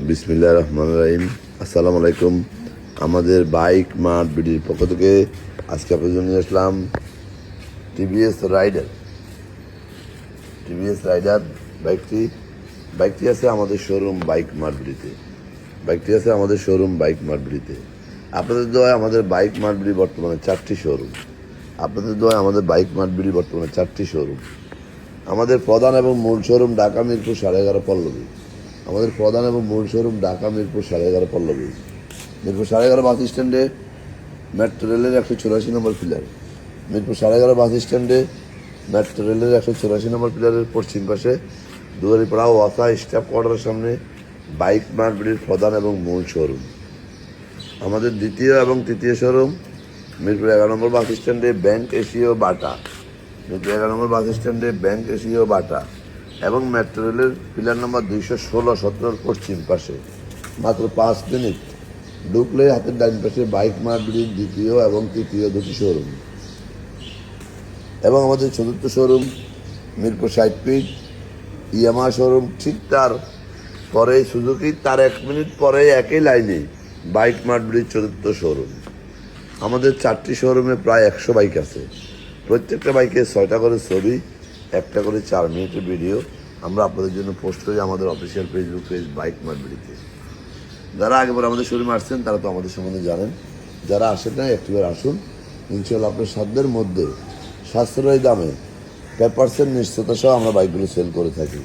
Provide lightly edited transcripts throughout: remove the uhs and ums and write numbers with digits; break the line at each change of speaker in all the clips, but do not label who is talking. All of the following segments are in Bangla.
বিসমিল্লাহির রহমানির রহিম। আসসালামু আলাইকুম। আমাদের বাইক মার্ট বিডির পক্ষ থেকে আজকে আপনাদের জন্য নিয়ে আসলাম টিভিএস রাইডার বাইকটি আছে আমাদের শোরুম বাইক মার্ট বিডিতে। আপনাদের দোয়ায় আমাদের বাইক মার্ট বিডি বর্তমানে 4টি শোরুম। আমাদের প্রধান এবং মূল শোরুম ঢাকা মিরপুর 11.5 পল্লবী। মিরপুর 11.5 বাস স্ট্যান্ডে মেট্রো রেলের 184 নম্বর পিলারের পশ্চিম পাশে দুয়ারিপাড়া ওয়াসা স্টাফ কোয়ার্টারের সামনে বাইক মার্ট বিডির প্রধান এবং মূল শোরুম। আমাদের দ্বিতীয় এবং তৃতীয় শোরুম মিরপুর 11 নম্বর বাস স্ট্যান্ডে ব্যাংক এশিয়া বাটা এবং মেট্রো রেলের পিলার নম্বর 216-17 পশ্চিম পাশে মাত্র 5 মিনিট ঢুকলে হাতের ডাইন পাশে বাইক মার্ট বিডির দ্বিতীয় এবং তৃতীয় দুটি শোরুম। এবং আমাদের চতুর্থ showroom Mirpur 60 feet Yamaha showroom, ঠিক তার পরে সুজুকি, তার 1 মিনিট পরে একই লাইনে বাইক মার্ট বিডির চতুর্থ শোরুম। আমাদের 4টি শোরুমে প্রায় 100 বাইক আছে। প্রত্যেকটা বাইকে 6টা করে ছবি, 1টা করে 4 মিনিটের ভিডিও আমরা আপনাদের জন্য পোস্ট করি আমাদের official Facebook page bike mart বিডিতে। যারা আগেবার আমাদের শোরুমে আসছেন তারা তো আমাদের সম্বন্ধে জানেন, যারা আসেন না একটিবার আসুন। ইনশাল্লাহ আপনার সাধ্যের মধ্যে সাশ্রয়ী দামে পেপারসের নিশ্চয়তা সহ আমরা বাইকগুলো সেল করে থাকি।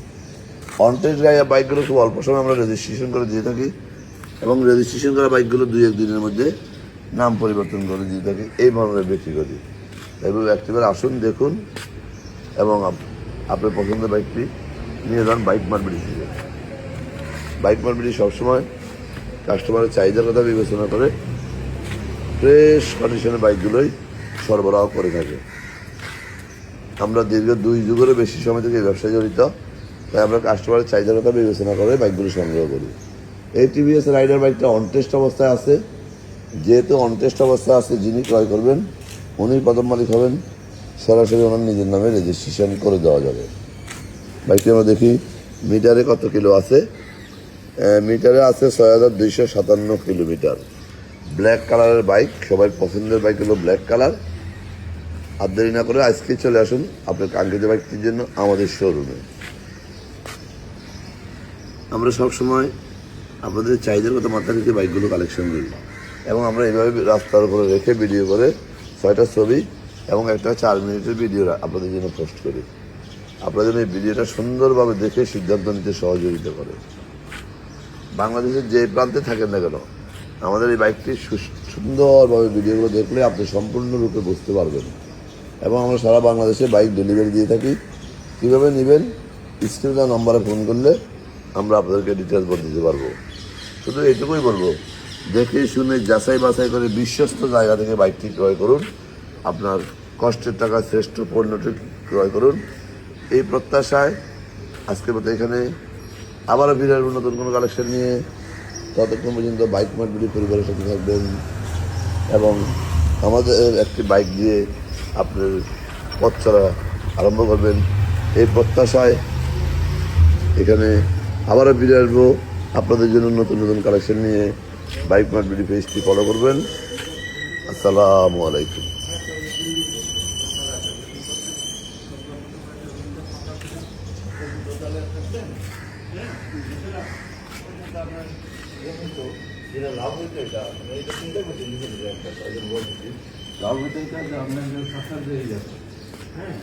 অনটেস্ট গাড়ি বাইকগুলো খুব অল্প সময় আমরা রেজিস্ট্রেশন করে দিয়ে থাকি এবং রেজিস্ট্রেশন করা বাইকগুলো 2-1 দিনের মধ্যে নাম পরিবর্তন করে দিয়ে থাকি, এই মর্মে বিক্রি করি। এভাবে একটিবার আসুন, দেখুন এবং আপনার পছন্দের বাইকটি নিয়ে যান বাইক মার্ট বিডি থেকে। বাইক মার্ট বিডি সবসময় কাস্টমারের চাহিদার কথা বিবেচনা করে ফ্রেশ কন্ডিশনের বাইকগুলোই সরবরাহ করে থাকে। আমরা দীর্ঘ 2 যুগেরও বেশি সময় থেকে এই ব্যবসায় জড়িত, তাই আমরা কাস্টমারের চাহিদার কথা বিবেচনা করে বাইকগুলো সংগ্রহ করি। এই টিভিএস রাইডার বাইকটা অনটেস্ট অবস্থায় আছে। যেহেতু অনটেস্ট অবস্থায় আছে, যিনি ক্রয় করবেন উনি প্রথম মালিক হবেন, সরাসরি ওনার নিজের নামে রেজিস্ট্রেশন করে দেওয়া যাবে। বাইকটি আমরা দেখি মিটারে কত কিলো আছে। মিটারে আছে 6257 কিলোমিটার। ব্ল্যাক কালারের বাইক, সবাই পছন্দের বাইক হলো ব্ল্যাক কালার। আর দেরি না করে আজকে চলে আসুন আপনার কাঙ্ক্ষিত বাইকটির জন্য আমাদের শোরুমে। আমরা সবসময় আপনাদের চাহিদার কথা মাথায় রেখে বাইকগুলো কালেকশন করি এবং আমরা এইভাবে রাস্তার উপরে রেখে ভিডিও করে 6টা ছবি এবং একটা 4 মিনিটের ভিডিও আপনাদের জন্য পোস্ট করি। আপনাদের এই ভিডিওটা সুন্দরভাবে দেখে সিদ্ধান্ত নিতে সহযোগিতা করে। বাংলাদেশের যে প্রান্তে থাকেন না কেন, আমাদের এই বাইকটি সুন্দরভাবে ভিডিওগুলো দেখলে আপনি সম্পূর্ণরূপে বুঝতে পারবেন। এবং আমরা সারা বাংলাদেশে বাইক ডেলিভারি দিয়ে থাকি। কীভাবে নেবেন, স্ক্রিনে নম্বরে ফোন করলে আমরা আপনাদেরকে ডিটেলস বলে দিতে পারবো। শুধু এটুকুই বলবো, দেখে শুনে যাচাই বাছাই করে বিশ্বস্ত জায়গা থেকে বাইকটি ক্রয় করুন। আপনার কষ্টের টাকা শ্রেষ্ঠ পণ্যটি ক্রয় করুন, এই প্রত্যাশায় আজকের মতো এখানে আবারও ফিরে আসবো নতুন কোনো কালেকশন নিয়ে। ততক্ষণ পর্যন্ত বাইক মার্ট বিডি পরিবারের সাথে থাকবেন এবং আমাদের একটি বাইক দিয়ে আপনার পথ চলা আরম্ভ করবেন, এই প্রত্যাশায় এখানে আবারও ফিরে আসবো আপনাদের জন্য নতুন নতুন কালেকশন নিয়ে। বাইক মার্ট বিডি পেজটি ফলো করবেন। আসসালামু আলাইকুম। লাভ হইতে আপনার সাঁতার দিয়ে যাবে। হ্যাঁ,